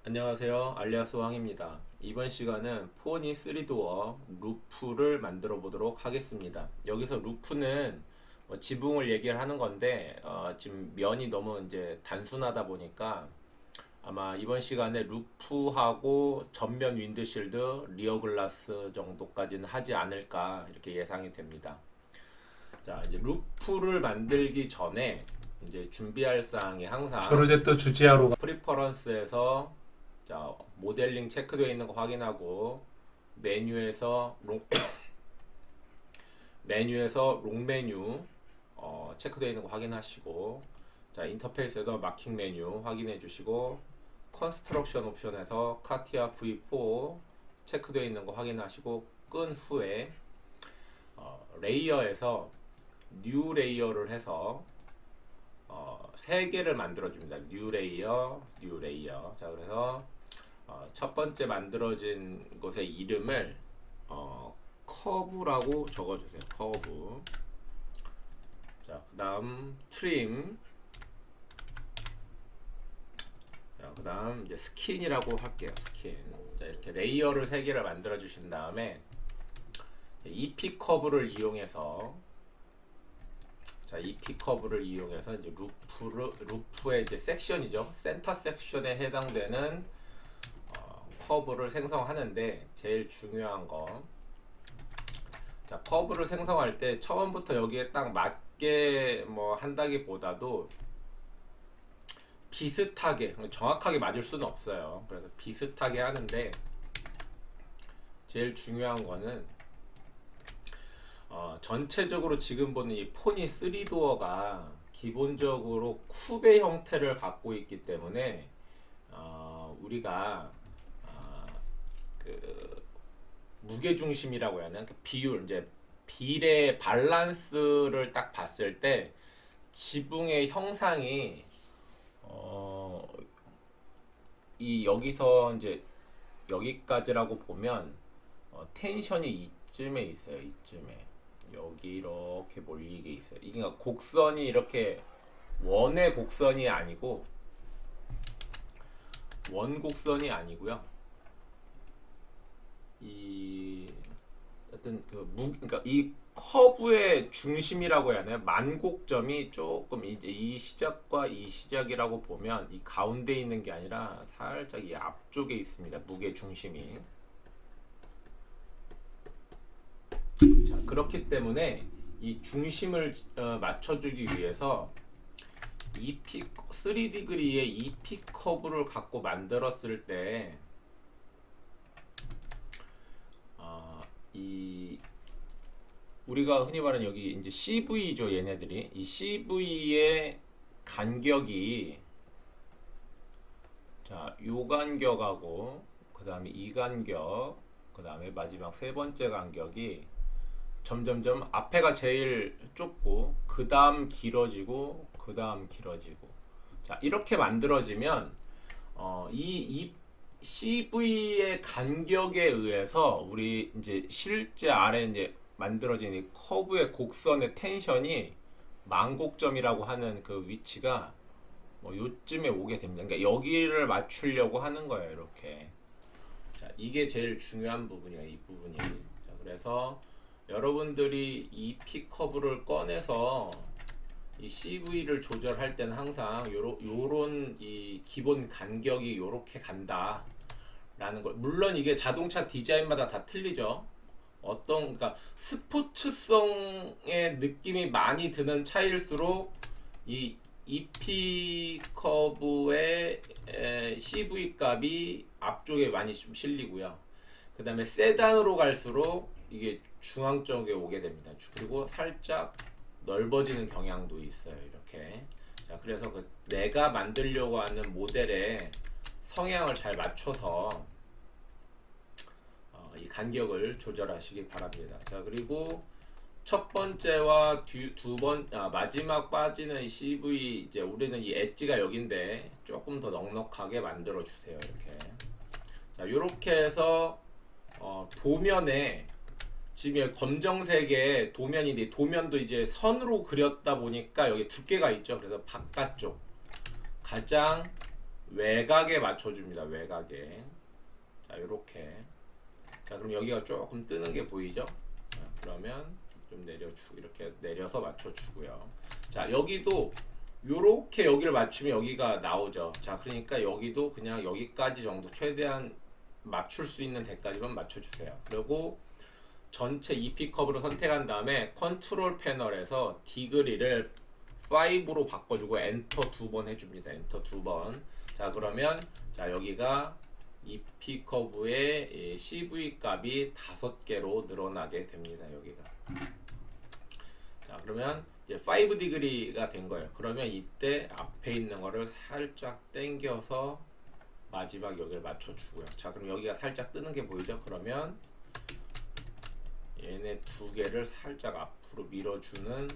안녕하세요. 알리아스 왕입니다. 이번 시간은 포니 3도어 루프를 만들어 보도록 하겠습니다. 여기서 루프는 지붕을 얘기를 하는 건데 지금 면이 너무 이제 단순하다 보니까 아마 이번 시간에 루프하고 전면 윈드실드, 리어 글라스 정도까지는 하지 않을까 이렇게 예상이 됩니다. 자, 이제 루프를 만들기 전에 이제 준비할 사항이 항상 조르제트 주지하러 프리퍼런스에서 자, 모델링 체크되어 있는 거 확인하고 메뉴에서 롱 메뉴 체크되어 있는 거 확인하시고, 자, 인터페이스에서 마킹 메뉴 확인해 주시고, 컨스트럭션 옵션에서 카티아 V4 체크되어 있는 거 확인하시고 끈 후에 레이어에서 뉴 레이어를 해서 3개를 만들어 줍니다. 뉴 레이어. 자, 그래서 첫 번째 만들어진 곳의 이름을 커브라고 적어주세요. 커브. 자, 그 다음 트림. 자, 그 다음 이제 스킨이라고 할게요. 스킨. 자, 이렇게 레이어를 3개를 만들어 주신 다음에 EP 커브를 이용해서 EP 커브를 이용해서 이제 루프의 이제 섹션이죠. 센터 섹션에 해당되는 커브를 생성하는데 제일 중요한 거, 자, 커브를 생성할 때 처음부터 여기에 딱 맞게 뭐 한다기보다도 비슷하게, 정확하게 맞을 수는 없어요. 그래서 비슷하게 하는데 제일 중요한 거는 전체적으로 지금 보는 이 포니 3도어가 기본적으로 쿠베 형태를 갖고 있기 때문에 우리가 그 무게중심이라고 해야 하나, 그 비율, 이제 비례 밸런스를 딱 봤을 때 지붕의 형상이 이 여기서 이제 여기까지라고 보면 텐션이 이쯤에 있어요. 이쯤에 여기 이렇게 몰리게 있어요. 이게 그러니까 곡선이 이렇게 원의 곡선이 아니고 원곡선이 아니고요. 이 어떤 그러니까 이 커브의 중심이라고 해야 하나요? 만곡점이 조금 이제 이 시작과 이 시작이라고 보면 이 가운데 있는 게 아니라 살짝 이 앞쪽에 있습니다. 무게 중심이. 자, 그렇기 때문에 이 중심을 맞춰주기 위해서 3디그리의 EP 커브를 갖고 만들었을 때 이 우리가 흔히 말하는 여기 이제 CV죠. 얘네들이 이 CV의 간격이, 자, 요 간격하고 그 다음에 이 간격, 그 다음에 마지막 세 번째 간격이 점점점 앞에가 제일 좁고 그 다음 길어지고 그 다음 길어지고, 자, 이렇게 만들어지면 이 CV의 간격에 의해서 우리 이제 실제 아래 이제 만들어진 이 커브의 곡선의 텐션이 만곡점이라고 하는 그 위치가 뭐 요쯤에 오게 됩니다. 그러니까 여기를 맞추려고 하는 거예요. 이렇게. 자, 이게 제일 중요한 부분이에요. 이 부분이. 자, 그래서 여러분들이 이 P 커브를 꺼내서 이 CV를 조절할 때는 항상 요런 이 기본 간격이 요렇게 간다 라는 걸, 물론 이게 자동차 디자인마다 다 틀리죠. 그러니까 스포츠성의 느낌이 많이 드는 차일수록 이 EP 커브의 CV 값이 앞쪽에 많이 좀 실리고요. 그 다음에 세단으로 갈수록 이게 중앙 쪽에 오게 됩니다. 그리고 살짝 넓어지는 경향도 있어요. 이렇게. 자, 그래서 내가 만들려고 하는 모델의 성향을 잘 맞춰서 이 간격을 조절하시기 바랍니다. 자, 그리고 첫 번째와 마지막 빠지는 이 CV, 이제 우리는 이 엣지가 여긴데 조금 더 넉넉하게 만들어 주세요. 이렇게. 자, 요렇게 해서 도면에 지금 검정색의 도면인데, 도면도 이제 선으로 그렸다 보니까 여기 두께가 있죠. 그래서 바깥쪽 가장 외곽에 맞춰줍니다. 외곽에. 자, 요렇게. 자, 그럼 여기가 조금 뜨는 게 보이죠? 자, 그러면 좀 내려주고 이렇게 내려서 맞춰주고요. 자, 여기도 요렇게 여기를 맞추면 여기가 나오죠. 자, 그러니까 여기도 그냥 여기까지 정도 최대한 맞출 수 있는 데까지만 맞춰주세요. 그리고 전체 EP 커브를 선택한 다음에 컨트롤 패널에서 디그리를 5로 바꿔주고 엔터 2번 해줍니다. 엔터 2번. 자, 그러면 자, 여기가 EP 커브의 CV 값이 5개로 늘어나게 됩니다. 여기가. 자, 그러면 이제 5 디그리가 된 거예요. 그러면 이때 앞에 있는 거를 살짝 당겨서 마지막 여기를 맞춰주고요. 자, 그럼 여기가 살짝 뜨는 게 보이죠? 그러면 얘네 두 개를 살짝 앞으로 밀어주는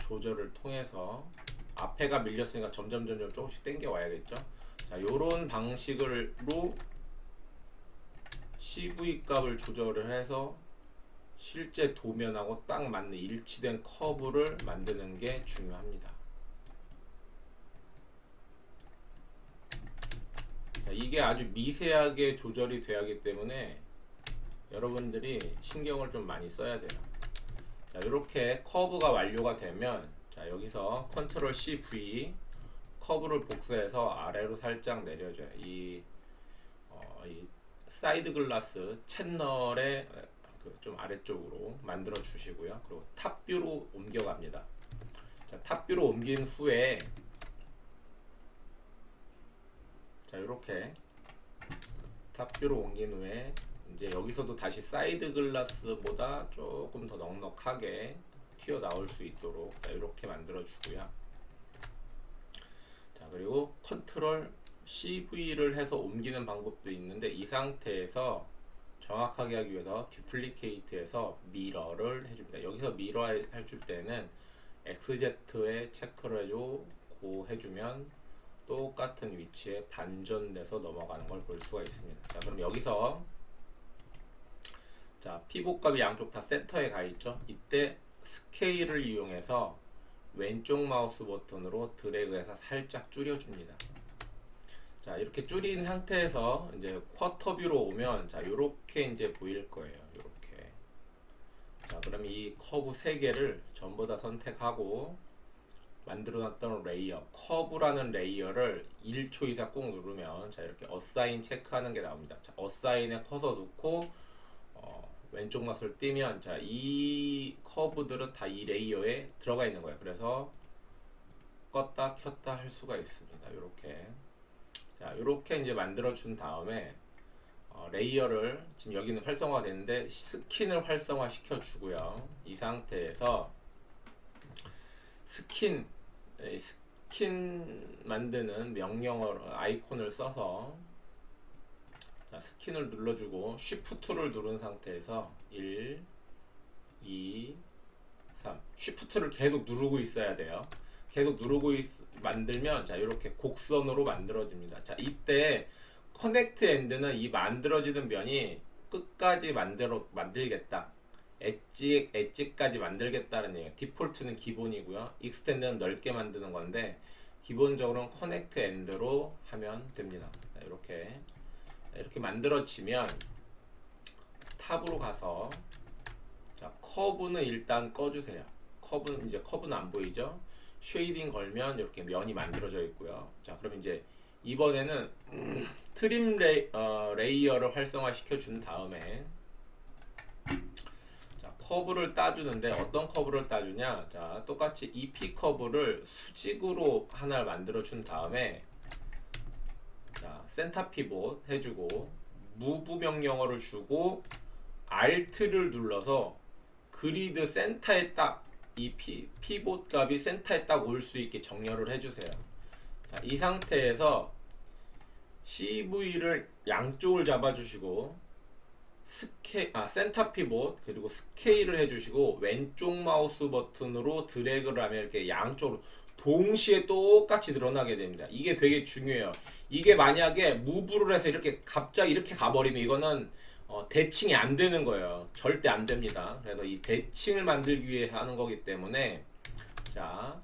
조절을 통해서 앞에가 밀렸으니까 점점 조금씩 당겨 와야겠죠. 자, 요런 방식으로 CV 값을 조절을 해서 실제 도면하고 딱 맞는 일치된 커브를 만드는 게 중요합니다. 자, 이게 아주 미세하게 조절이 돼야 하기 때문에 여러분들이 신경을 좀 많이 써야 돼요. 자, 이렇게 커브가 완료가 되면 자, 여기서 컨트롤 C V 커브를 복사해서 아래로 살짝 내려줘요. 이 사이드 글라스 채널의 좀 아래쪽으로 만들어 주시고요. 그리고 탑뷰로 옮겨갑니다. 자, 탑뷰로 옮긴 후에 자, 이렇게 탑뷰로 옮긴 후에 이제 여기서도 다시 사이드 글라스보다 조금 더 넉넉하게 튀어나올 수 있도록 자, 이렇게 만들어 주고요. 자, 그리고 컨트롤 CV를 해서 옮기는 방법도 있는데 이 상태에서 정확하게 하기 위해서 디플리케이트에서 미러를 해줍니다. 여기서 미러 해줄 때는 XZ에 체크를 해주고 해주면 똑같은 위치에 반전돼서 넘어가는 걸 볼 수가 있습니다. 자, 그럼 여기서 자, 피봇 값이 양쪽 다 센터에 가 있죠. 이때 스케일을 이용해서 왼쪽 마우스 버튼으로 드래그해서 살짝 줄여줍니다. 자, 이렇게 줄인 상태에서 이제 쿼터 뷰로 오면 자, 요렇게 이제 보일 거예요. 요렇게. 자, 그럼 이 커브 3개를 전부 다 선택하고 만들어 놨던 레이어, 커브라는 레이어를 1초 이상 꾹 누르면 자, 이렇게 어사인 체크하는 게 나옵니다. 자, 어사인에 커서 놓고 왼쪽 마우스를 띄면 자, 이 커브들은 다 이 레이어에 들어가 있는 거예요. 그래서 껐다 켰다 할 수가 있습니다. 요렇게. 자, 요렇게 이제 만들어 준 다음에 레이어를 지금 여기는 활성화가 됐는데 스킨을 활성화 시켜 주고요. 이 상태에서 스킨 만드는 명령어 아이콘을 써서 자, 스킨을 눌러주고 Shift2를 누른 상태에서 1, 2, 3 Shift2를 계속 누르고 있어야 돼요. 계속 누르고 만들면 자, 이렇게 곡선으로 만들어집니다. 자, 이때 커넥트 엔드는 이 만들어지는 면이 끝까지 만들겠다. 엣지까지 만들겠다는 얘기예요. 디폴트는 기본이고요. 익스텐드는 넓게 만드는 건데 기본적으로는 커넥트 엔드로 하면 됩니다. 자, 이렇게 만들어지면 탑으로 가서 자, 커브는 일단 꺼주세요. 커브는 안 보이죠? 쉐이딩 걸면 이렇게 면이 만들어져 있고요. 자, 그럼 이제 이번에는 트림 레이어를 활성화 시켜 준 다음에 자, 커브를 따주는데 어떤 커브를 따주냐? 자, 똑같이 EP 커브를 수직으로 하나를 만들어 준 다음에 자, 센터 피봇 해주고 무브 명령어를 주고 Alt를 눌러서 그리드 센터에 딱 이 피봇 값이 센터에 딱 올 수 있게 정렬을 해주세요. 자, 이 상태에서 CV를 양쪽을 잡아주시고 센터 피봇 그리고 스케일을 해주시고 왼쪽 마우스 버튼으로 드래그를 하면 이렇게 양쪽으로 동시에 똑같이 늘어나게 됩니다. 이게 되게 중요해요. 이게 만약에 무브를 해서 이렇게 갑자기 이렇게 가버리면 이거는 대칭이 안 되는 거예요. 절대 안 됩니다. 그래서 이 대칭을 만들기 위해 하는 거기 때문에 자,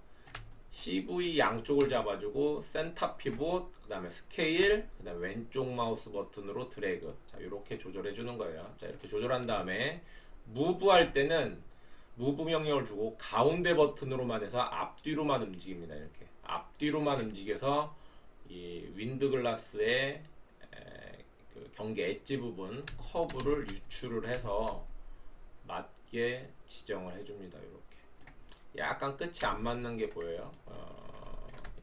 CV 양쪽을 잡아주고 센터 피봇, 그 다음에 스케일, 그 다음에 왼쪽 마우스 버튼으로 드래그. 자, 이렇게 조절해 주는 거예요. 자, 이렇게 조절한 다음에 무브 할 때는 무브 명령을 주고 가운데 버튼으로만 해서 앞뒤로만 움직입니다. 이렇게 앞뒤로만 움직여서 이 윈드 글라스의 그 경계 엣지 부분 커브를 유출을 해서 맞게 지정을 해줍니다. 이렇게 약간 끝이 안 맞는 게 보여요.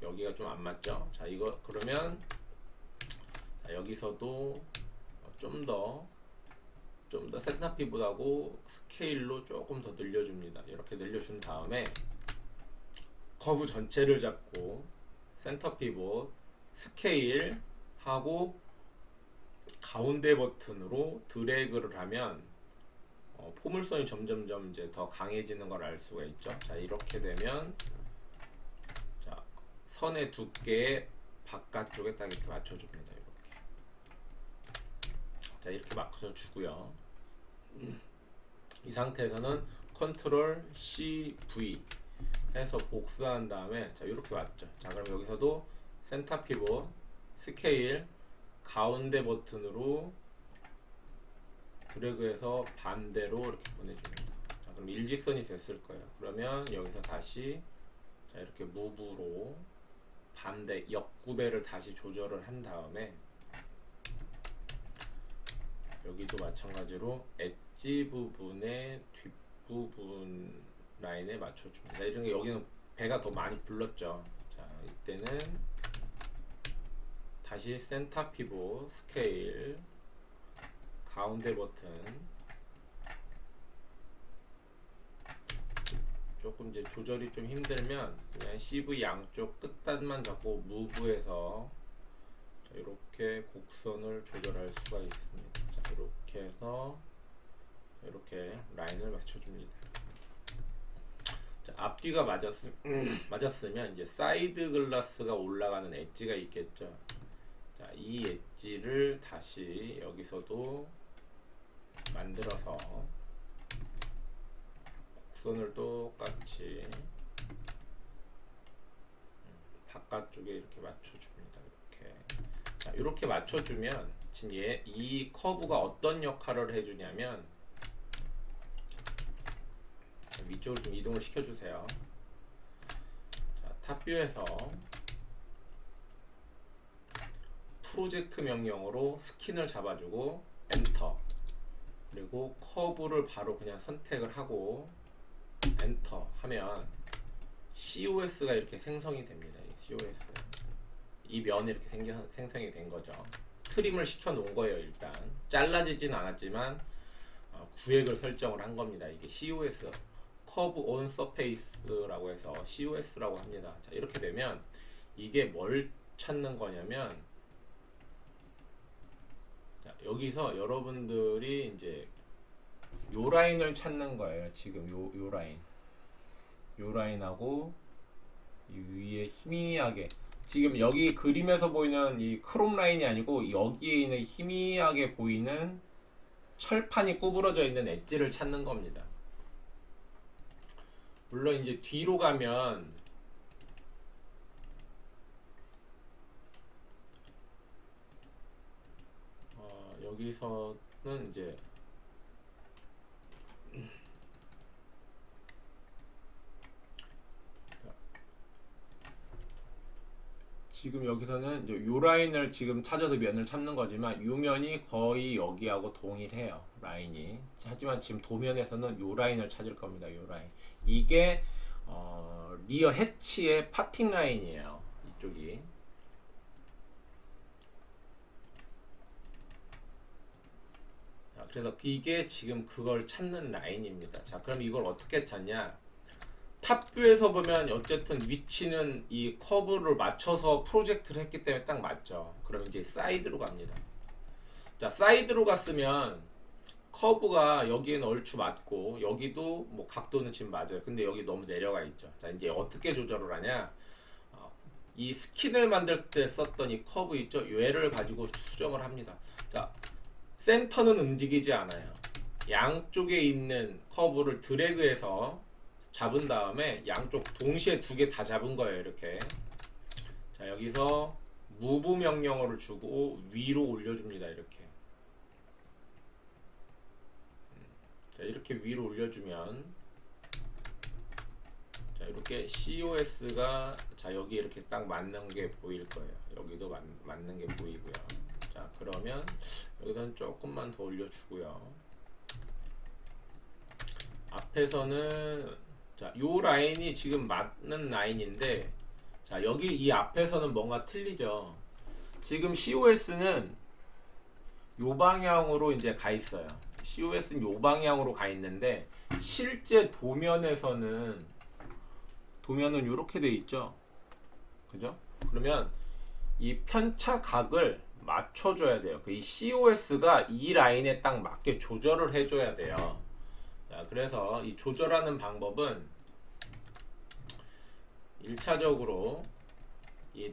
여기가 좀 안 맞죠. 자, 이거 그러면 자, 여기서도 좀 더 센터 피봇하고 스케일로 조금 더 늘려줍니다. 이렇게 늘려준 다음에 커브 전체를 잡고 센터 피봇, 스케일 하고 가운데 버튼으로 드래그를 하면 포물선이 점점점 이제 더 강해지는 걸 알 수가 있죠. 자, 이렇게 되면 자, 선의 두께의 바깥쪽에 딱 이렇게 맞춰줍니다. 이렇게. 자, 이렇게 맞춰주고요. 이 상태에서는 컨트롤 CV 해서 복사한 다음에 자, 이렇게 왔죠. 자, 그럼 여기서도 센터 피봇, 스케일, 가운데 버튼으로 드래그해서 반대로 이렇게 보내줍니다. 자, 그럼 일직선이 됐을 거예요. 그러면 여기서 다시 자, 이렇게 무브로 반대 역구배를 다시 조절을 한 다음에 여기도 마찬가지로 엣지 부분의 뒷부분 라인에 맞춰줍니다. 이런 게 여기는 배가 더 많이 불렀죠. 자, 이때는 다시 센터 피봇, 스케일, 가운데 버튼 조금 이제 조절이 좀 힘들면 그냥 CV 양쪽 끝단만 잡고 무브해서 이렇게 곡선을 조절할 수가 있습니다. 자, 이렇게 해서 이렇게 라인을 맞춰줍니다. 자, 앞뒤가 맞았으면 이제 사이드 글라스가 올라가는 엣지가 있겠죠. 자, 이 엣지를 다시 여기서도 만들어서 곡선을 똑같이 바깥쪽에 이렇게 맞춰줍니다. 이렇게. 자, 이렇게 맞춰주면 지금 이 커브가 어떤 역할을 해주냐면 위쪽으로 좀 이동을 시켜주세요. 자, 탑뷰에서 프로젝트 명령으로 스킨을 잡아주고 엔터, 그리고 커브를 바로 그냥 선택을 하고 엔터 하면 COS가 이렇게 생성이 됩니다. COS 이 면이 이렇게 생성이 된 거죠. 트림을 시켜 놓은 거예요. 일단 잘라지진 않았지만 구획을 설정을 한 겁니다. 이게 COS 커브 온 서페이스라고 해서 COS라고 합니다. 자, 이렇게 되면 이게 뭘 찾는 거냐면 자, 여기서 여러분들이 이제 요 라인을 찾는 거예요. 지금 요 라인, 요 라인하고 이 위에 희미하게 지금 여기 그림에서 보이는 이 크롬 라인이 아니고 여기에 있는 희미하게 보이는 철판이 구부러져 있는 엣지를 찾는 겁니다. 물론 이제 뒤로 가면 여기서는 이제 지금 여기서는 이제 요 라인을 지금 찾아서 면을 찾는 거지만 요 면이 거의 여기하고 동일해요. 라인이. 하지만 지금 도면에서는 요 라인을 찾을 겁니다. 요 라인. 이게 리어 해치의 파팅 라인이에요. 이쪽이. 자, 그래서 이게 지금 그걸 찾는 라인입니다. 자, 그럼 이걸 어떻게 찾냐? 탑뷰에서 보면 어쨌든 위치는 이 커브를 맞춰서 프로젝트를 했기 때문에 딱 맞죠. 그럼 이제 사이드로 갑니다. 자, 사이드로 갔으면 커브가 여기에는 얼추 맞고 여기도 뭐 각도는 지금 맞아요. 근데 여기 너무 내려가 있죠. 자, 이제 어떻게 조절을 하냐? 이 스킨을 만들 때 썼던 이 커브 있죠? 얘를 가지고 수정을 합니다. 자, 센터는 움직이지 않아요. 양쪽에 있는 커브를 드래그해서 잡은 다음에 양쪽 동시에 두 개 다 잡은 거예요. 이렇게. 자, 여기서 move 명령어를 주고 위로 올려줍니다. 이렇게. 자, 이렇게 위로 올려주면, 자, 이렇게 COS가, 자, 여기 이렇게 딱 맞는 게 보일 거예요. 여기도 맞는 게 보이고요. 자, 그러면 여기서는 조금만 더 올려주고요. 앞에서는, 자, 요 라인이 지금 맞는 라인인데, 자, 여기 이 앞에서는 뭔가 틀리죠. 지금 COS는 요 방향으로 이제 가 있어요. COS는 요 방향으로 가 있는데, 실제 도면은 요렇게 돼 있죠. 그죠? 그러면 이 편차 각을 맞춰줘야 돼요. 이 COS가 이 라인에 딱 맞게 조절을 해줘야 돼요. 자, 그래서 이 조절하는 방법은 1차적으로 이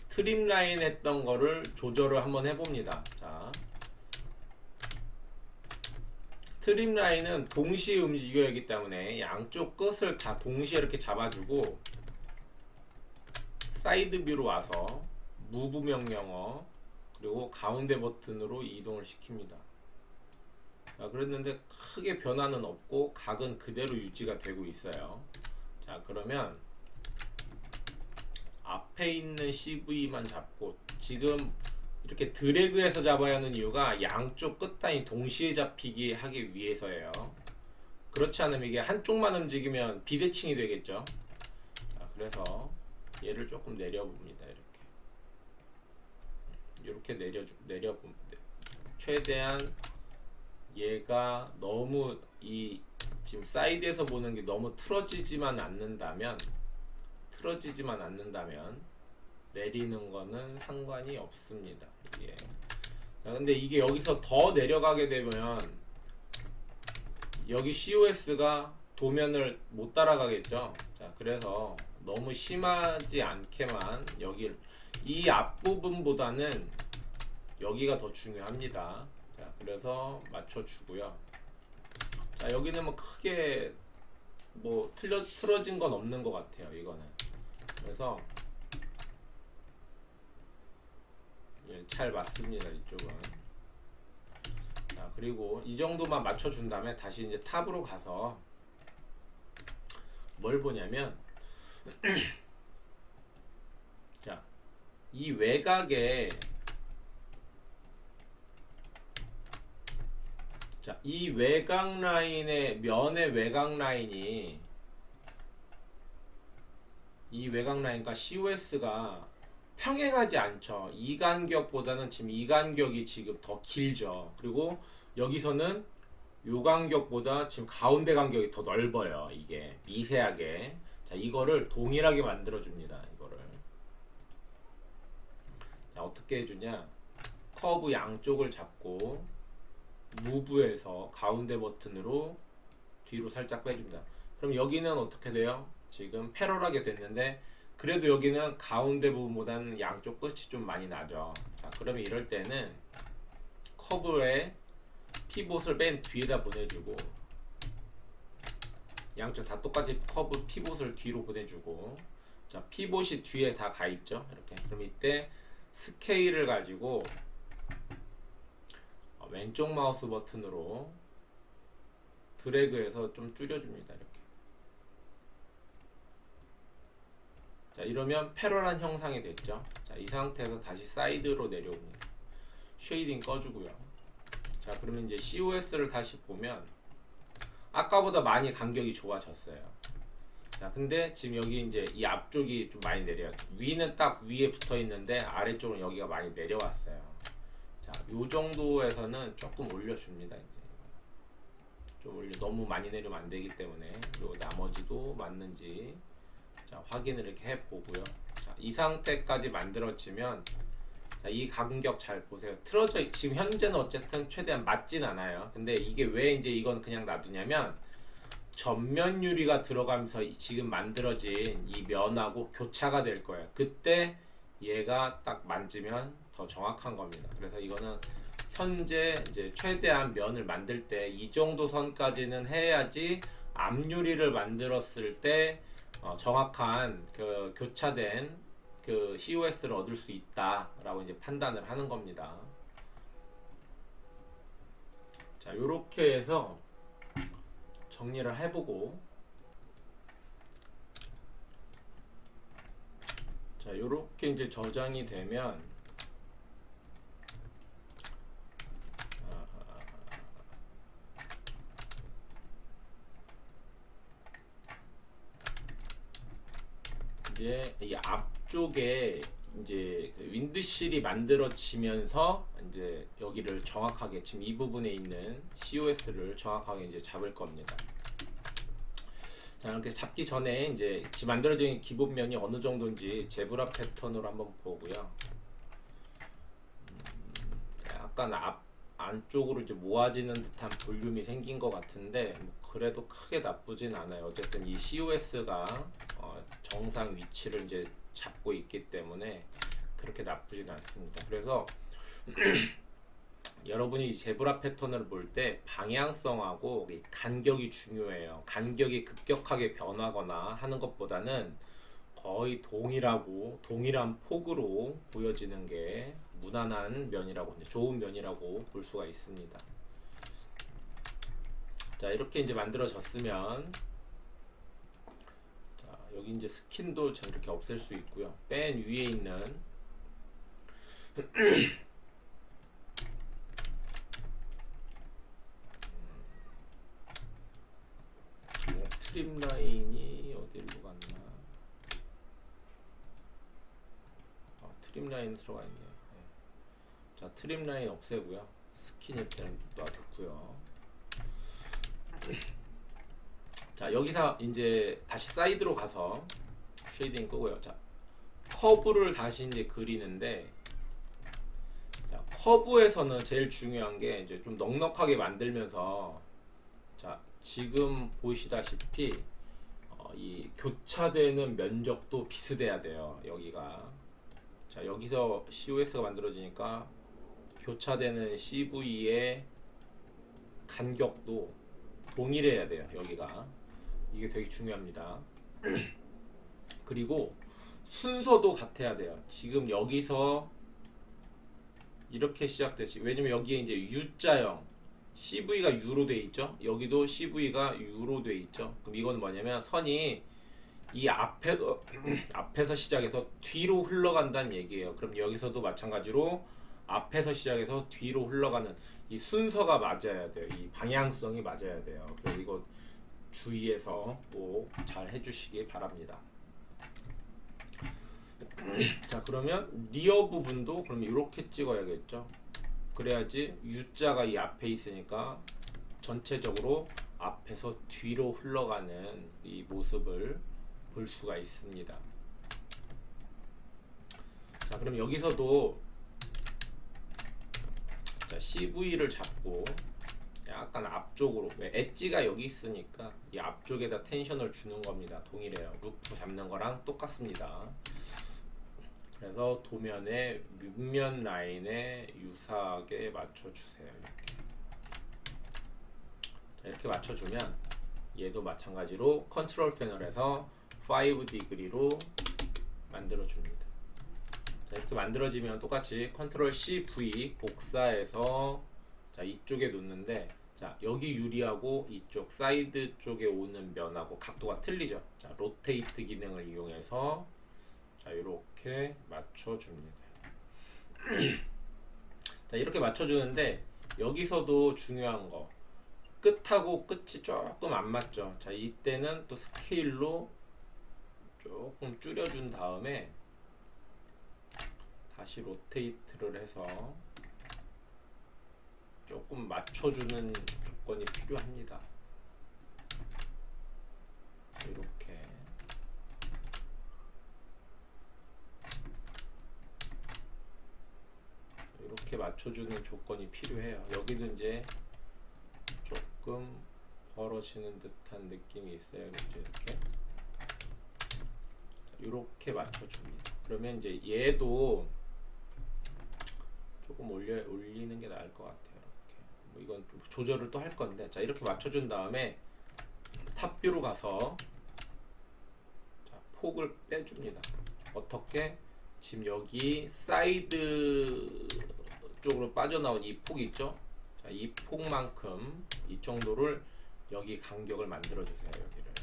트림 라인 했던 거를 조절을 한번 해봅니다. 자, 트림 라인은 동시에 움직여야 하기 때문에 양쪽 끝을 다 동시에 이렇게 잡아주고, 사이드 뷰로 와서 move 명령어 그리고 가운데 버튼으로 이동을 시킵니다. 자, 그랬는데 크게 변화는 없고 각은 그대로 유지가 되고 있어요. 자, 그러면 앞에 있는 CV만 잡고, 지금 이렇게 드래그해서 잡아야 하는 이유가 양쪽 끝단이 동시에 잡히게 하기 위해서예요. 그렇지 않으면 이게 한쪽만 움직이면 비대칭이 되겠죠. 자, 그래서 얘를 조금 내려봅니다. 이렇게 내려봅니다. 최대한 얘가 너무 지금 사이드에서 보는 게 너무 틀어지지만 않는다면 내리는 거는 상관이 없습니다. 이게. 자, 근데 이게 여기서 더 내려가게 되면 여기 COS가 도면을 못 따라가겠죠. 자, 그래서 너무 심하지 않게만 여기 이 앞부분보다는 여기가 더 중요합니다. 자, 그래서 맞춰주고요. 자, 여기는 뭐 크게 뭐 틀어진 건 없는 것 같아요. 이거는. 그래서 예, 잘 맞습니다. 이쪽은. 자, 그리고 이 정도만 맞춰준 다음에 다시 이제 탑으로 가서 뭘 보냐면 자, 이 외곽에, 자, 이 외곽 라인의 면의 외곽 라인이, 이 외곽 라인과 COS가 평행하지 않죠. 이 간격보다는 지금 이 간격이 지금 더 길죠. 그리고 여기서는 요 간격보다 지금 가운데 간격이 더 넓어요. 이게 미세하게. 자, 이거를 동일하게 만들어 줍니다. 이거를. 자, 어떻게 해주냐? 커브 양쪽을 잡고 무브에서 가운데 버튼으로 뒤로 살짝 빼줍니다. 그럼 여기는 어떻게 돼요? 지금 패러하게 됐는데, 그래도 여기는 가운데 부분보다는 양쪽 끝이 좀 많이 나죠. 자, 그러면 이럴 때는 커브에 피봇을 맨 뒤에다 보내주고, 양쪽 다 똑같이 커브 피봇을 뒤로 보내주고, 자, 피봇이 뒤에 다 가 있죠. 이렇게. 그럼 이때 스케일을 가지고 왼쪽 마우스 버튼으로 드래그해서 좀 줄여줍니다. 이렇게. 자, 이러면 패러란 형상이 됐죠. 자, 이 상태에서 다시 사이드로 내려옵니다. 쉐이딩 꺼주고요. 자, 그러면 이제 COS를 다시 보면 아까보다 많이 간격이 좋아졌어요. 자, 근데 지금 여기 이제 이 앞쪽이 좀 많이 내려요. 위는 딱 위에 붙어 있는데 아래쪽은 여기가 많이 내려왔어요. 자, 요 정도에서는 조금 올려줍니다. 이제 좀 너무 많이 내리면 안 되기 때문에. 그리고 나머지도 맞는지 자, 확인을 이렇게 해보고요. 자, 이 상태까지 만들어지면, 자, 이 간격 잘 보세요. 틀어져, 지금 현재는 어쨌든 최대한 맞진 않아요. 근데 이게 왜 이제 이건 그냥 놔두냐면, 전면 유리가 들어가면서 지금 만들어진 이 면하고 교차가 될 거예요. 그때 얘가 딱 만지면 더 정확한 겁니다. 그래서 이거는 현재 이제 최대한 면을 만들 때 이 정도 선까지는 해야지 앞유리를 만들었을 때 정확한 그 교차된 그 COS를 얻을 수 있다라고 이제 판단을 하는 겁니다. 자, 요렇게 해서 정리를 해보고, 자, 요렇게 이제 저장이 되면 이제 이 앞쪽에 이제 그 윈드실이 만들어지면서 이제 여기를 정확하게 지금 이 부분에 있는 COS를 정확하게 이제 잡을 겁니다. 자, 이렇게 잡기 전에 이제 지금 만들어진 기본면이 어느 정도인지 제브라 패턴으로 한번 보고요. 약간 안쪽으로 이제 모아지는 듯한 볼륨이 생긴 것 같은데 뭐 그래도 크게 나쁘진 않아요. 어쨌든 이 COS가 정상 위치를 이제 잡고 있기 때문에 그렇게 나쁘진 않습니다. 그래서 여러분이 제브라 패턴을 볼 때 방향성하고 간격이 중요해요. 간격이 급격하게 변하거나 하는 것보다는 거의 동일한 폭으로 보여지는 게 무난한 면이라고, 좋은 면이라고 볼 수가 있습니다. 자, 이렇게 이제 만들어졌으면, 자, 여기 이제 스킨도 이렇게 없앨 수 있고요. 맨 위에 있는 트림 라인이 어디로 갔나? 트림 라인 들어가 있네요. 네. 자, 트림 라인 없애고요. 스킨 일단 놔뒀고요. 자, 여기서 이제 다시 사이드로 가서 쉐이딩 끄고요. 자, 커브를 다시 이제 그리는데, 자, 커브에서는 제일 중요한 게 이제 좀 넉넉하게 만들면서, 자, 지금 보시다시피 이 교차되는 면적도 비슷해야 돼요. 여기가. 자, 여기서 COS가 만들어지니까 교차되는 CV의 간격도 동일해야 돼요. 여기가. 이게 되게 중요합니다. 그리고 순서도 같아야 돼요. 지금 여기서 이렇게 시작되지. 왜냐면 여기에 이제 U자형 CV가 U로 돼 있죠. 여기도 CV가 U로 돼 있죠. 그럼 이건 뭐냐면 선이 이 앞에서 시작해서 뒤로 흘러간다는 얘기예요. 그럼 여기서도 마찬가지로 앞에서 시작해서 뒤로 흘러가는 이 순서가 맞아야 돼요. 이 방향성이 맞아야 돼요. 그래서 이거 주의해서 꼭 잘 해주시기 바랍니다. 자, 그러면 리어 부분도 그럼 이렇게 찍어야겠죠. 그래야지 U자가 이 앞에 있으니까 전체적으로 앞에서 뒤로 흘러가는 이 모습을 볼 수가 있습니다. 자, 그럼 여기서도 자, CV를 잡고 약간 앞쪽으로, 왜 엣지가 여기 있으니까 이 앞쪽에다 텐션을 주는 겁니다. 동일해요. 루프 잡는 거랑 똑같습니다. 그래서 도면의 밑면 라인에 유사하게 맞춰주세요. 이렇게 맞춰주면 얘도 마찬가지로 컨트롤 패널에서 5디그리로 만들어줍니다. 자, 이렇게 만들어지면 똑같이 컨트롤 CV 복사해서 자, 이쪽에 놓는데, 자, 여기 유리하고 이쪽 사이드 쪽에 오는 면하고 각도가 틀리죠. 자, 로테이트 기능을 이용해서 자, 이렇게 맞춰줍니다. 자, 이렇게 맞춰주는데 여기서도 중요한 거, 끝하고 끝이 조금 안 맞죠. 자, 이때는 또 스케일로 조금 줄여준 다음에 다시 로테이트를 해서 조금 맞춰주는 조건이 필요합니다. 이렇게. 이렇게 맞춰주는 조건이 필요해요. 여기도 이제 조금 벌어지는 듯한 느낌이 있어야겠죠. 이렇게 맞춰줍니다. 그러면 이제 얘도 조금 올리는 게 나을 것 같아요. 이렇게. 뭐 이건 조절을 또 할 건데, 자, 이렇게 맞춰준 다음에 탑뷰로 가서 자, 폭을 빼줍니다. 어떻게? 지금 여기 사이드 쪽으로 빠져나온 이 폭이 있죠? 자, 이 폭만큼 이 정도를 여기 간격을 만들어 주세요. 여기를.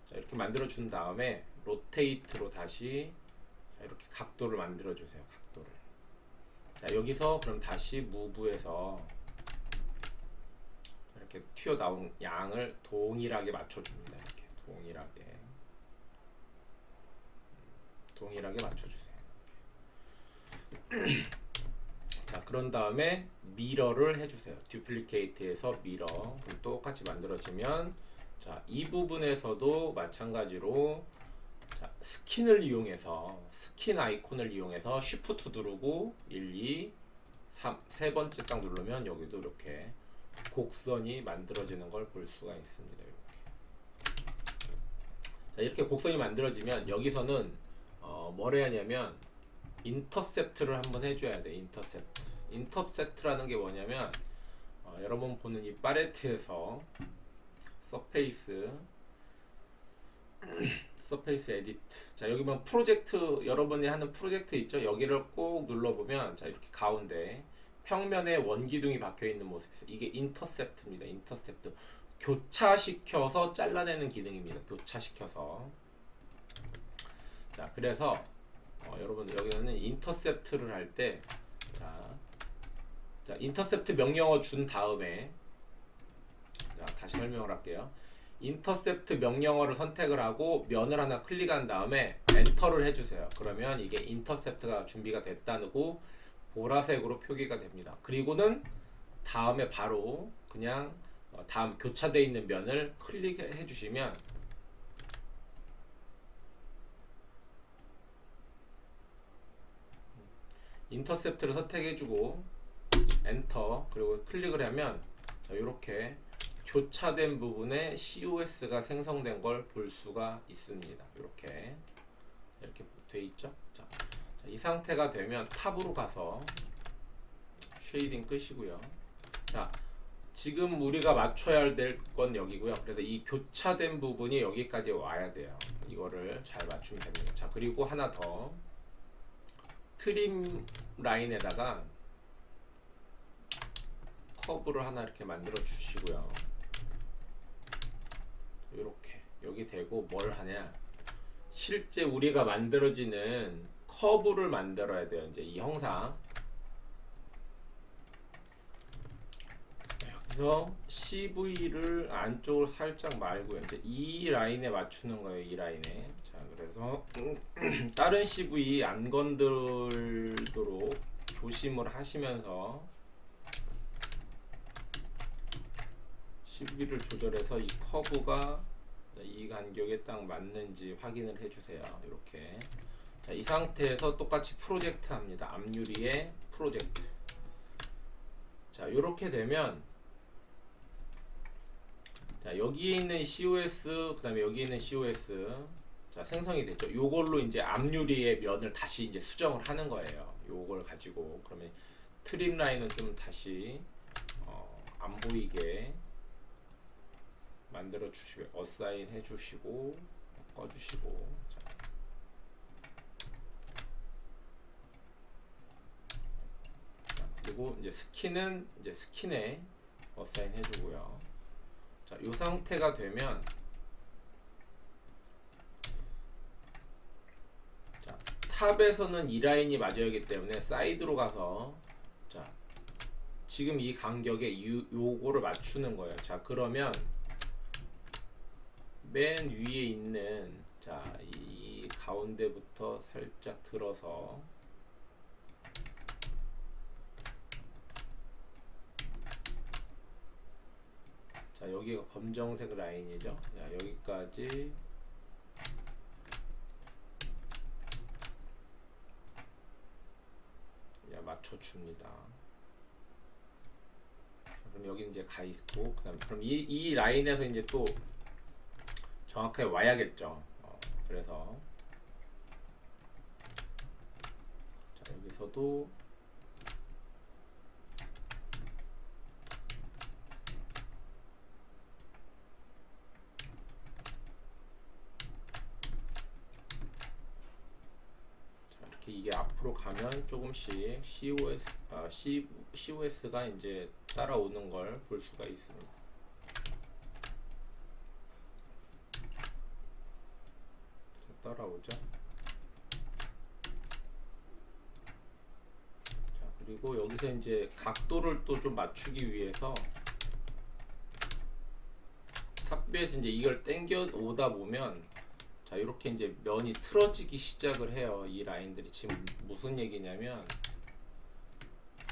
자, 이렇게 만들어 준 다음에 로테이트로 다시 자, 이렇게 각도를 만들어 주세요. 각도를. 자, 여기서 그럼 다시 무브에서 이렇게 튀어나온 양을 동일하게 맞춰 줍니다. 이렇게 동일하게 맞춰 주세요. 자, 그런 다음에 미러를 해주세요. 듀플리케이트에서 미러. 그럼 똑같이 만들어지면 자, 이 부분에서도 마찬가지로 자, 스킨을 이용해서 스킨 아이콘을 이용해서 쉬프트 누르고 1, 2, 3, 세 번째 딱 누르면 여기도 이렇게 곡선이 만들어지는 걸 볼 수가 있습니다. 이렇게. 자, 이렇게 곡선이 만들어지면 여기서는 뭘 해야 하냐면 인터셉트를 한번 해줘야 돼. 인터셉트라는 게 뭐냐면 여러분 보는 이 팔레트에서 서페이스 에디트. 자, 여기 보면 프로젝트, 여러분이 하는 프로젝트 있죠? 여기를 꼭 눌러보면 자, 이렇게 가운데 평면에 원기둥이 박혀 있는 모습이 있어요. 이게 인터셉트입니다. 인터셉트. 교차시켜서 잘라내는 기능입니다. 교차시켜서. 자, 그래서 여러분 여기는 인터셉트를 할 때 자, 인터셉트 명령어 준 다음에 자, 다시 설명을 할게요. 인터셉트 명령어를 선택을 하고 면을 하나 클릭한 다음에 엔터를 해주세요. 그러면 이게 인터셉트가 준비가 됐다고 보라색으로 표기가 됩니다. 그리고는 다음에 바로 그냥 다음 교차되어 있는 면을 클릭해 주시면 인터셉트를 선택해주고 엔터 그리고 클릭을 하면 이렇게 교차된 부분에 COS가 생성된 걸 볼 수가 있습니다. 이렇게 돼 있죠. 자, 이 상태가 되면 탑으로 가서 쉐이딩 끄시고요. 자, 지금 우리가 맞춰야 될 건 여기고요. 그래서 이 교차된 부분이 여기까지 와야 돼요. 이거를 잘 맞추면 됩니다. 자, 그리고 하나 더 트림 라인에다가 커브를 하나 이렇게 만들어 주시고요. 이렇게 여기 대고 뭘 하냐, 실제 우리가 만들어지는 커브를 만들어야 돼요. 이제 이 형상 여기서 CV를 안쪽으로 살짝 말고요. 이제 이 라인에 맞추는 거예요. 이 라인에. 자, 그래서 다른 CV 안 건들도록 조심을 하시면서 CV를 조절해서 이 커브가 이 간격에 딱 맞는지 확인을 해주세요. 이렇게. 자, 이 상태에서 똑같이 프로젝트 합니다. 앞유리에 프로젝트. 자, 이렇게 되면 자, 여기에 있는 COS, 그 다음에 여기 있는 COS 자, 생성이 됐죠. 요걸로 이제 앞유리의 면을 다시 이제 수정을 하는 거예요. 요걸 가지고. 그러면 트림 라인은 좀 다시 안 보이게 만들어 주시고 어사인 해 주시고 꺼 주시고. 자, 그리고 이제 스킨은 이제 스킨에 어사인 해 주고요. 자, 이 상태가 되면 자, 탑에서는 이 라인이 맞아야 하기 때문에 사이드로 가서 자, 지금 이 간격에 요거를 맞추는 거예요. 자, 그러면 맨 위에 있는 자, 이 가운데부터 살짝 들어서 자, 여기가 검정색 라인이죠. 자, 여기까지 맞춰줍니다. 그럼 여기 이제 가 있고, 그럼 이 라인에서 이제 또 정확하게 와야겠죠. 그래서 자, 여기서도 이렇게 이게 앞으로 가면 조금씩 COS가 이제 따라오는 걸 볼 수가 있습니다. 따라오죠. 자, 그리고 여기서 이제 각도를 또 좀 맞추기 위해서 탑뷰에서 이제 이걸 당겨 오다 보면 자, 이렇게 이제 면이 틀어지기 시작을 해요. 이 라인들이 지금 무슨 얘기냐면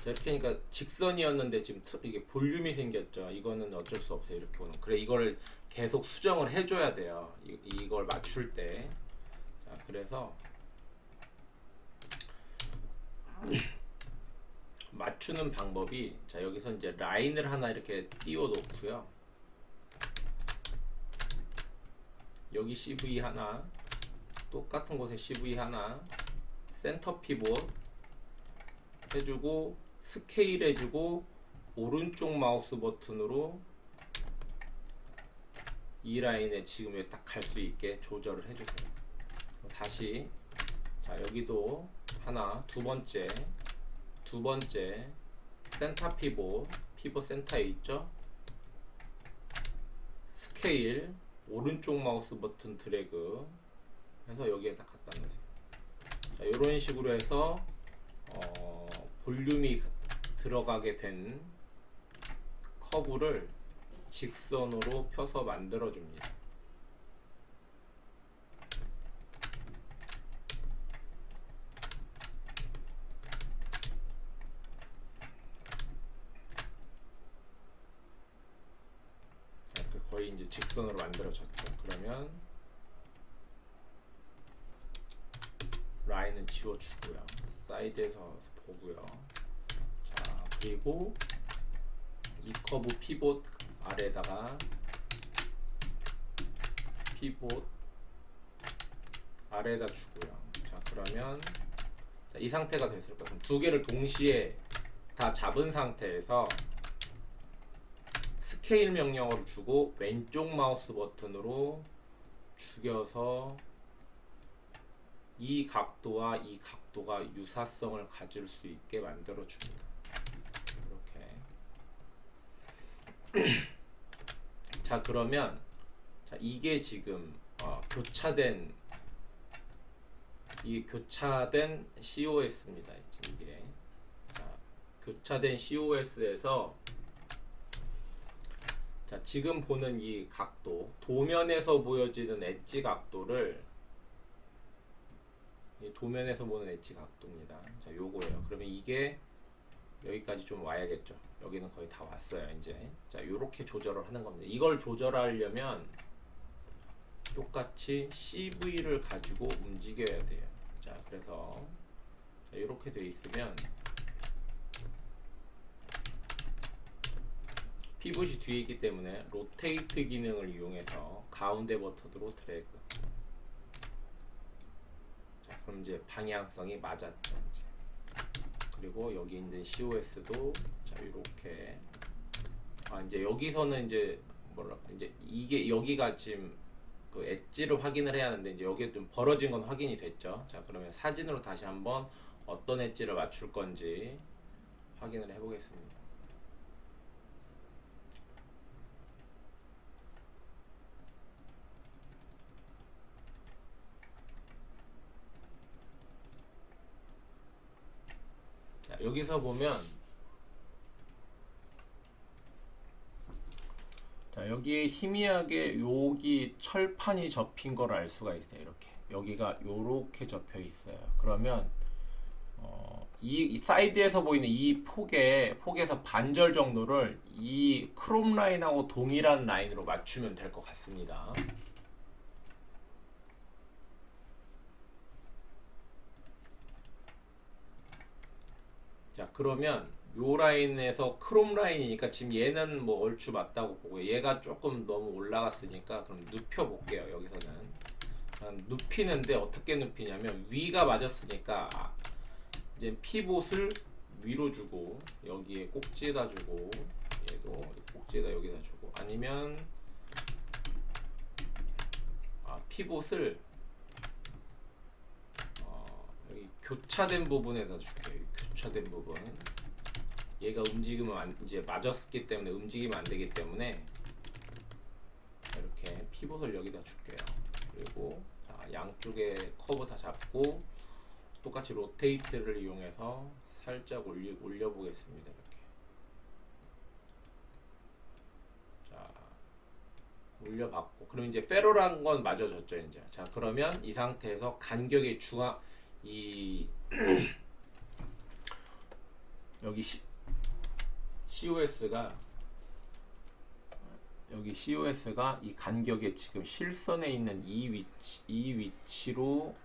자, 이렇게 하니까 직선이었는데 지금 이게 볼륨이 생겼죠. 이거는 어쩔 수 없어요. 이렇게 오는. 그래, 이걸 계속 수정을 해줘야 돼요. 이걸 맞출 때. 자, 그래서 맞추는 방법이 자, 여기서 이제 라인을 하나 이렇게 띄워 놓고요. 여기 CV 하나, 똑같은 곳에 CV 하나, 센터 피봇 해주고 스케일 해주고 오른쪽 마우스 버튼으로 이 라인에 지금 딱 갈 수 있게 조절을 해주세요. 다시 자, 여기도 하나, 두 번째 센터 피봇 센터에 있죠. 스케일 오른쪽 마우스 버튼 드래그 해서 여기에 딱 갖다 놓으세요. 자, 이런 식으로 해서 볼륨이 들어가게 된 커브를 직선으로 펴서 만들어 줍니다. 거의 이제 직선으로 만들어졌죠. 그러면 라인은 지워주고요. 사이드에서 보고요. 자, 그리고 이 커브 피봇 아래다가 피봇 아래에다 주고요. 자, 그러면 자, 이 상태가 됐을 거예요. 그럼 두 개를 동시에 다 잡은 상태에서 스케일 명령어를 주고 왼쪽 마우스 버튼으로 죽여서 이 각도와 이 각도가 유사성을 가질 수 있게 만들어 줍니다. 이렇게. 자, 그러면 자, 이게 지금 교차된 COS입니다. 이게 자, 교차된 COS에서 자, 지금 보는 이 각도, 도면에서 보여지는 엣지 각도를 도면에서 보는 엣지 각도입니다. 자, 요거예요. 그러면 이게 여기까지 좀 와야겠죠. 여기는 거의 다 왔어요. 이제 자, 요렇게 조절을 하는 겁니다. 이걸 조절하려면 똑같이 CV를 가지고 움직여야 돼요. 자, 그래서 자, 이렇게 돼 있으면 피봇이 뒤에 있기 때문에 로테이트 기능을 이용해서 가운데 버튼으로 드래그. 자, 그럼 이제 방향성이 맞았죠. 이제. 그리고 여기 있는 COS도 자, 이렇게 이제 여기서는 이제 이제 이게 여기가 지금 그 엣지를 확인을 해야 하는데 이제 여기에 좀 벌어진 건 확인이 됐죠. 자, 그러면 사진으로 다시 한번 어떤 엣지를 맞출 건지 확인을 해보겠습니다. 자, 여기서 보면 자, 여기에 희미하게 여기 철판이 접힌 걸 알 수가 있어요. 이렇게 여기가 요렇게 접혀 있어요. 그러면 이 사이드에서 보이는 이 폭에서 반절 정도를 이 크롬 라인하고 동일한 라인으로 맞추면 될 것 같습니다. 자, 그러면 요 라인에서 크롬 라인이니까 지금 얘는 뭐 얼추 맞다고 보고 얘가 조금 너무 올라갔으니까 그럼 눕혀 볼게요. 여기서는 눕히는데 어떻게 눕히냐면 위가 맞았으니까 이제 피봇을 위로 주고 여기에 꼭지에다 주고 얘도 꼭지에다 여기다 주고 아니면 피봇을 여기 교차된 부분에다 줄게요. 교차된 부분. 얘가 움직이면 이제 맞았기 때문에 움직이면 안 되기 때문에 이렇게 피봇을 여기다 줄게요. 그리고 자, 양쪽에 커브 다 잡고 똑같이 로테이트를 이용해서 살짝 올려 보겠습니다. 이렇게. 자, 올려봤고, 그럼 이제 페로란 건 맞아졌죠. 이제 자, 그러면 이 상태에서 간격의 중앙 이 여기 COS가 이 간격에 지금 실선에 있는 이 위치로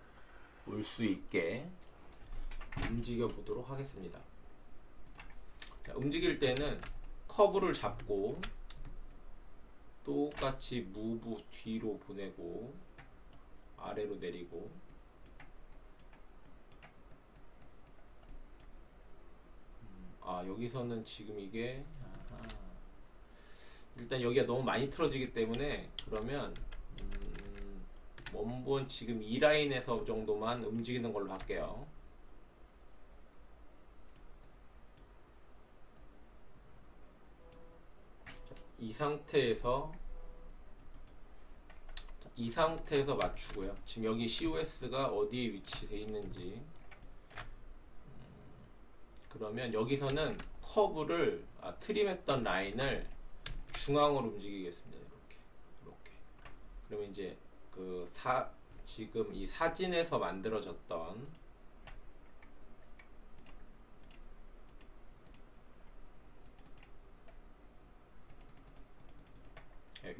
올 수 있게 움직여 보도록 하겠습니다. 자, 움직일 때는 커브를 잡고 똑같이 무브 뒤로 보내고 아래로 내리고, 여기서는 지금 이게 일단 여기가 너무 많이 틀어지기 때문에, 그러면 원본 지금 이 라인에서 정도만 움직이는 걸로 할게요. 자, 이 상태에서 맞추고요. 지금 여기 COS가 어디에 위치되어 있는지, 그러면 여기서는 커브를 트림했던 라인을 중앙으로 움직이겠습니다. 이렇게. 그러면 이제 지금 이 사진에서 만들어졌던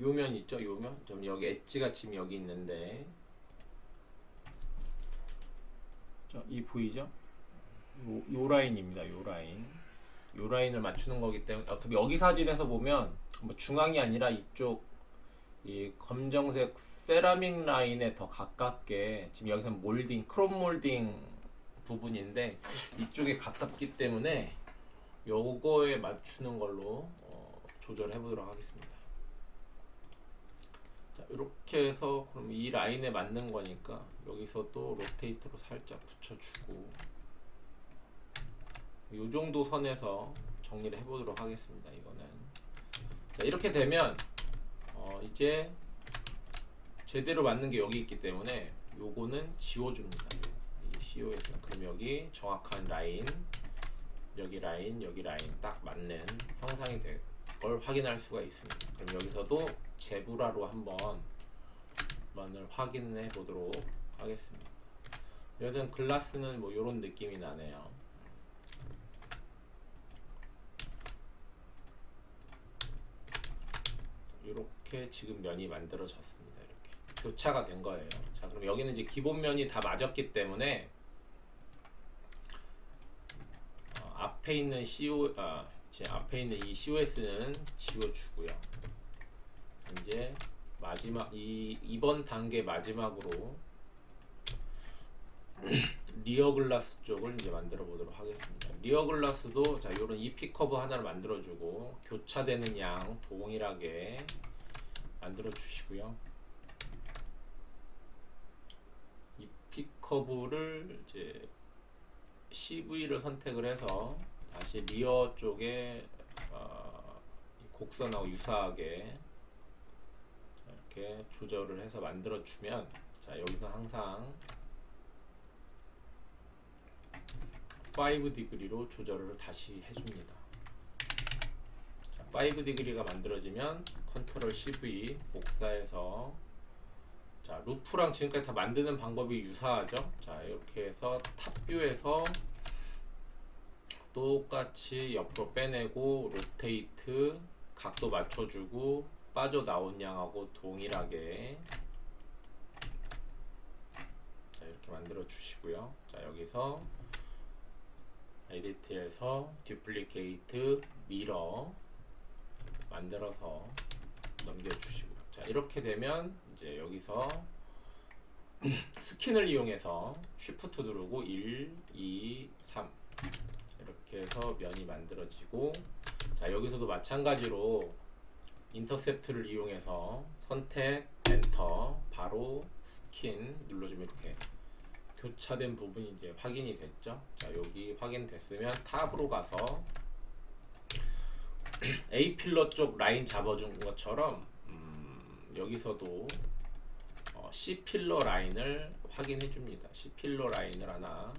요 면 있죠? 요 면? 좀 여기 엣지가 지금 여기 있는데, 이 보이죠? 요 라인입니다. 요 라인을 맞추는 거기 때문에, 그럼 여기 사진에서 보면 뭐 중앙이 아니라 이쪽 이 검정색 세라믹 라인에 더 가깝게, 지금 여기서 크롬 몰딩 부분인데 이쪽에 가깝기 때문에 요거에 맞추는 걸로 조절해 보도록 하겠습니다. 자, 이렇게 해서 그럼 이 라인에 맞는 거니까 여기서도 로테이트로 살짝 붙여주고, 요 정도 선에서 정리를 해 보도록 하겠습니다. 이거는 자, 이렇게 되면 이제 제대로 맞는 게 여기 있기 때문에 요거는 지워줍니다. 이 COS는. 그럼 여기 정확한 라인, 여기 라인 딱 맞는 형상이 될 걸 확인할 수가 있습니다. 그럼 여기서도 제브라로 한번 확인해 보도록 하겠습니다. 여튼 글라스는 뭐 요런 느낌이 나네요. 이렇게 지금 면이 만들어졌습니다. 이렇게 교차가 된 거예요. 자, 그럼 여기는 이제 기본 면이 다 맞았기 때문에 앞에 있는 앞에 있는 이 COS는 지워주고요. 이제 마지막 이번 단계 마지막으로 리어 글라스 쪽을 이제 만들어 보도록 하겠습니다. 리어 글라스도 자, 요런 EP 커브 하나를 만들어 주고 교차되는 양 동일하게 만들어 주시고요. EP 커브를 이제 CV를 선택을 해서 다시 리어 쪽에 곡선하고 유사하게 이렇게 조절을 해서 만들어 주면, 자, 여기서 항상 5디그리로 조절을 다시 해줍니다. 자, 5디그리가 만들어지면 컨트롤 CV 복사해서, 자, 루프랑 지금까지 다 만드는 방법이 유사하죠. 자, 이렇게 해서 탑뷰에서 똑같이 옆으로 빼내고 로테이트 각도 맞춰주고 빠져나온 양하고 동일하게, 자, 이렇게 만들어 주시고요. 자, 여기서 에디트에서 듀플리케이트 미러 만들어서 넘겨주시고, 자, 이렇게 되면 이제 여기서 스킨을 이용해서 쉬프트 누르고 1, 2, 3 이렇게 해서 면이 만들어지고, 자, 여기서도 마찬가지로 인터셉트를 이용해서 선택 엔터 바로 스킨 눌러주면 이렇게 교차된 부분이 이제 확인이 됐죠. 자, 여기 확인됐으면 탑으로 가서 A 필러 쪽 라인 잡아준 것처럼 여기서도 C 필러 라인을 확인해 줍니다. C 필러 라인을 하나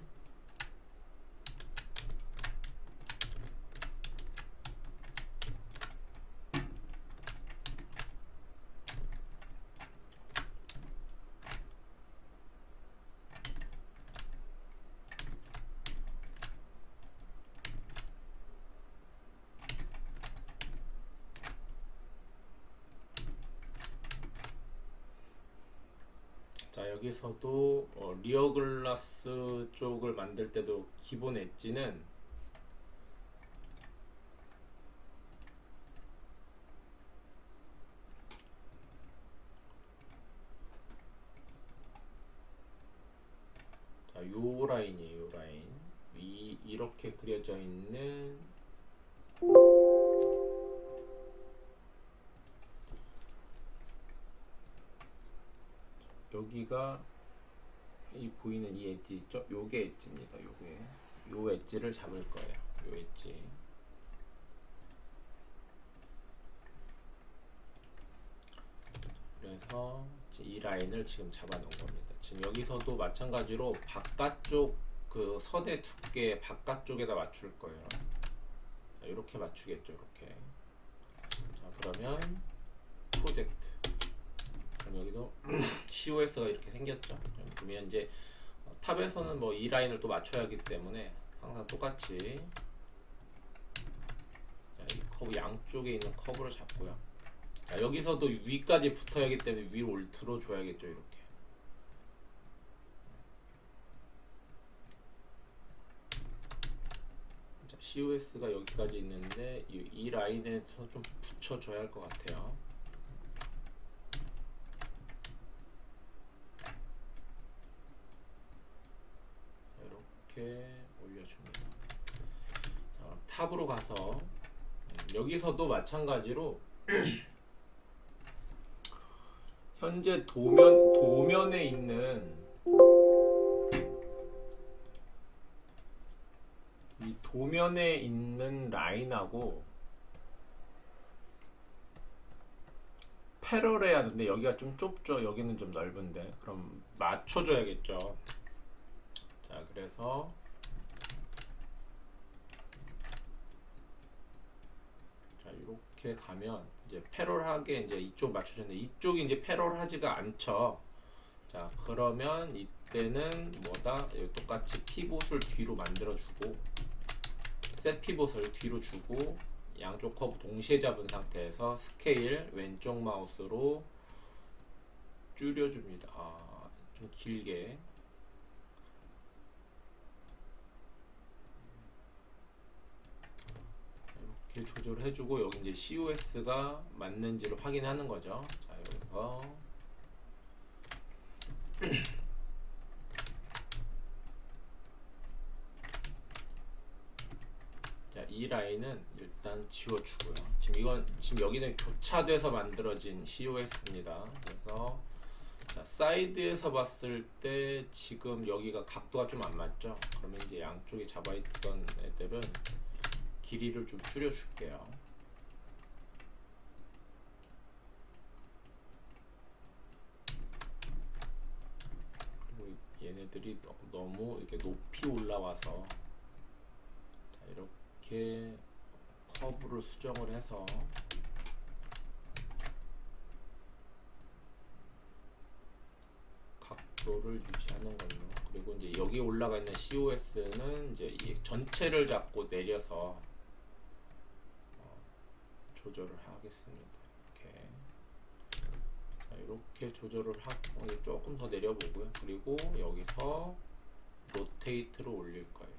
자, 여기서도 리어 글라스 쪽을 만들 때도 기본 엣지는 자, 요 라인이에요. 요 라인 이렇게 그려져 있는 여기가 이 보이는 이 엣지 있죠? 요게 엣지입니다. 요 엣지를 잡을 거예요. 요 엣지. 그래서 이 라인을 지금 잡아 놓은 겁니다. 지금 여기서도 마찬가지로 바깥쪽 그 선의 두께 바깥쪽에다 맞출 거예요. 자, 이렇게 맞추겠죠. 이렇게. 자, 그러면 프로젝트. 그럼 여기도 COS가 이렇게 생겼죠. 그러면 이제 탑에서는 뭐 이 라인을 또 맞춰야 하기 때문에 항상 똑같이 자, 이 커브 양쪽에 있는 커브를 잡고요. 자, 여기서도 위까지 붙어야 하기 때문에 위로 들어줘야겠죠. 이렇게. 자, COS가 여기까지 있는데 이 라인에서 좀 붙여줘야 할 것 같아요. 이렇게 올려줍니다. 자, 탑으로 가서 여기서도 마찬가지로 현재 도면에 있는 이 도면에 있는 라인하고 패러레 하는데 여기가 좀 좁죠. 여기는 좀 넓은데 그럼 맞춰줘야겠죠. 자, 그래서 자, 이렇게 가면 이제 패럴하게 이제 이쪽 맞춰줬는데 이쪽이 이제 패럴하지가 않죠. 자, 그러면 이때는 뭐다? 똑같이 피봇을 뒤로 만들어주고 셋 피봇을 뒤로 주고 양쪽 커브 동시에 잡은 상태에서 스케일 왼쪽 마우스로 줄여줍니다. 좀 길게. 이렇게 조절을 해주고 여기 이제 COS가 맞는지를 확인하는 거죠. 자, 여기서 자, 이 라인은 일단 지워주고요. 지금 여기는 교차돼서 만들어진 COS입니다. 그래서 자, 사이드에서 봤을 때 지금 여기가 각도가 좀 안 맞죠. 그러면 이제 양쪽에 잡아있던 애들은 길이를 좀 줄여줄게요. 그리고 얘네들이 너무 이렇게 높이 올라와서 자, 이렇게 커브를 수정을 해서 각도를 유지하는 걸로. 그리고 이제 여기 올라가 있는 COS는 이제 이 전체를 잡고 내려서 조절을 하겠습니다. 이렇게. 자, 이렇게 조절을 하고 조금 더 내려보고요. 그리고 여기서 로테이트로 올릴 거예요.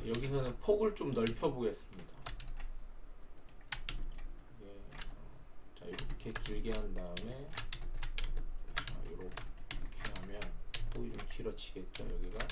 여기서는 폭을 좀 넓혀 보겠습니다. 이렇게 길게 한 다음에 이렇게 하면 폭이 좀 길어지겠죠. 여기가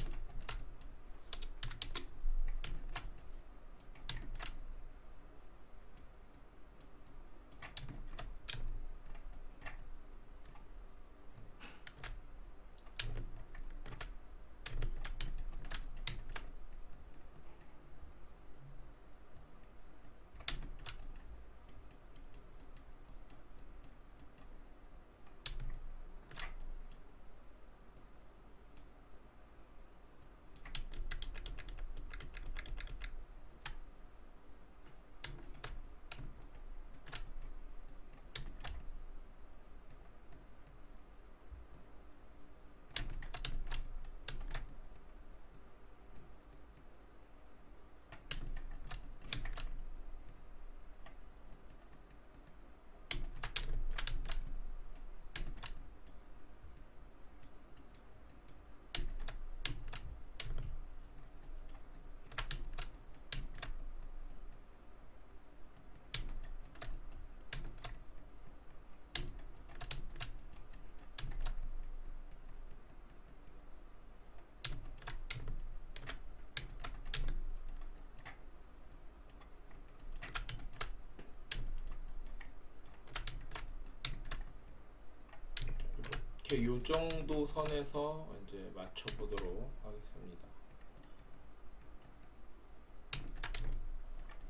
이렇게 요 정도 선에서 이제 맞춰 보도록 하겠습니다.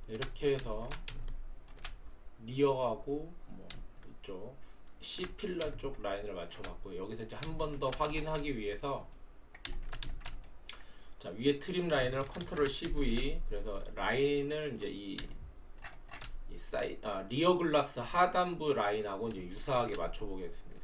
이렇게 해서 리어하고 뭐 이쪽 C 필러 쪽 라인을 맞춰 봤고요. 여기서 이제 한 번 더 확인하기 위해서 자, 위에 트림 라인을 컨트롤 CV, 그래서 라인을 이제 이 리어 글라스 하단부 라인하고 이제 유사하게 맞춰 보겠습니다.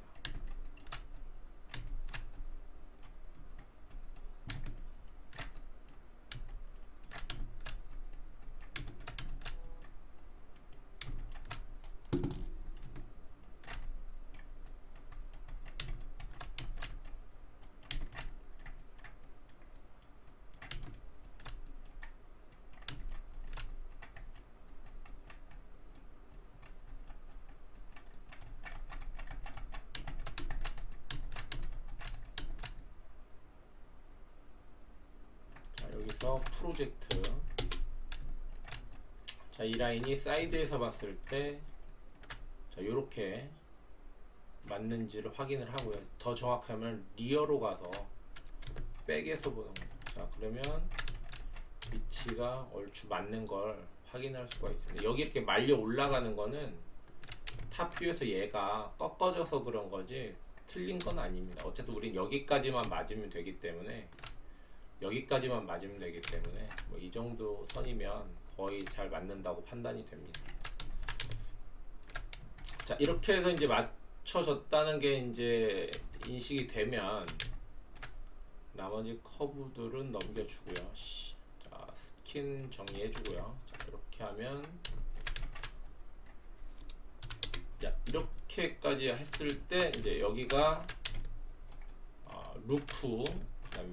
여기서 프로젝트, 자, 이 라인이 사이드에서 봤을 때 자, 요렇게 맞는지를 확인을 하고요. 더 정확하면 리어로 가서 백에서 보는 거예요. 자, 그러면 위치가 얼추 맞는 걸 확인할 수가 있습니다. 여기 이렇게 말려 올라가는 거는 탑뷰에서 얘가 꺾어져서 그런 거지 틀린 건 아닙니다. 어쨌든 우린 여기까지만 맞으면 되기 때문에 뭐 이 정도 선이면 거의 잘 맞는다고 판단이 됩니다. 자, 이렇게 해서 이제 맞춰졌다는 게 이제 인식이 되면 나머지 커브들은 넘겨주고요. 자, 스킨 정리해주고요. 자, 이렇게 하면 자, 이렇게까지 했을 때 이제 여기가 루프,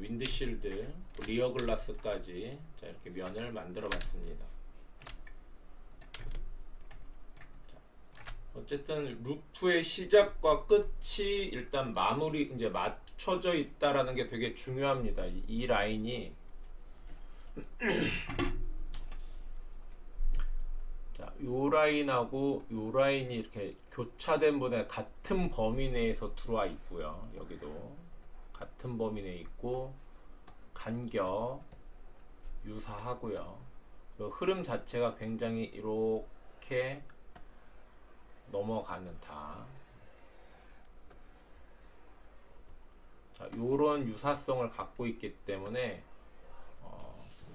윈드실드, 리어 글라스까지 자, 이렇게 면을 만들어 봤습니다. 어쨌든 루프의 시작과 끝이 일단 마무리 이제 맞춰져 있다라는 게 되게 중요합니다. 이 라인이 자, 요 라인하고 요 라인이 이렇게 교차된 부분에 같은 범위 내에서 들어와 있고요. 여기도 같은 범위 내에 있고 간격 유사하고요. 그리고 흐름 자체가 굉장히 이렇게 넘어가는 다. 자, 요런 유사성을 갖고 있기 때문에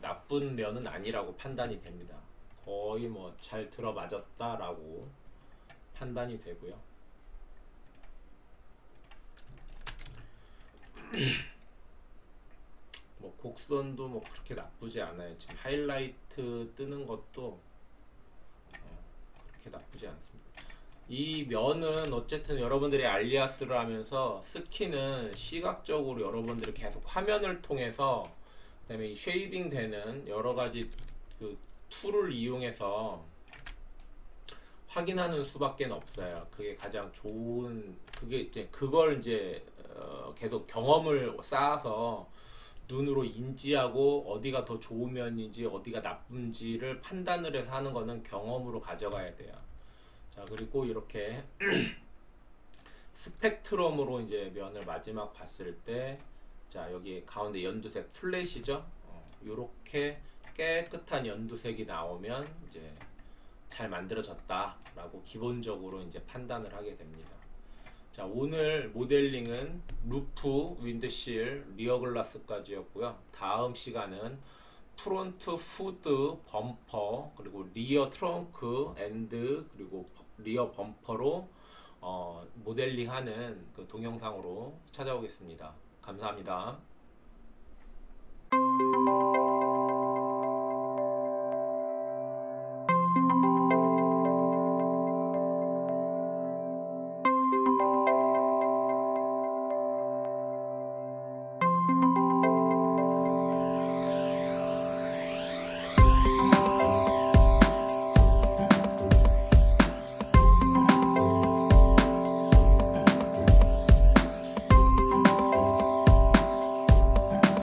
나쁜 면은 아니라고 판단이 됩니다. 거의 뭐 잘 들어맞았다라고 판단이 되고요. 뭐 곡선도 뭐 그렇게 나쁘지 않아요. 지금 하이라이트 뜨는 것도 그렇게 나쁘지 않습니다. 이 면은 어쨌든 여러분들이 알리아스를 하면서 스킨은 시각적으로 여러분들이 계속 화면을 통해서 그다음에 이 쉐이딩 되는 여러 가지 그 툴을 이용해서 확인하는 수밖에 없어요. 그게 가장 좋은, 그게 이제 그걸 이제 계속 경험을 쌓아서 눈으로 인지하고 어디가 더 좋은 면인지 어디가 나쁜지를 판단을 해서 하는 거는 경험으로 가져가야 돼요. 자, 그리고 이렇게 스펙트럼으로 이제 면을 마지막 봤을 때, 자, 여기 가운데 연두색 플랫이죠. 이렇게 깨끗한 연두색이 나오면 이제 잘 만들어졌다라고 기본적으로 이제 판단을 하게 됩니다. 자, 오늘 모델링은 루프, 윈드실, 리어 글라스까지였고요. 다음 시간은 프론트 후드, 범퍼, 그리고 리어 트렁크, 엔드, 그리고 리어 범퍼로 모델링하는 그 동영상으로 찾아오겠습니다. 감사합니다.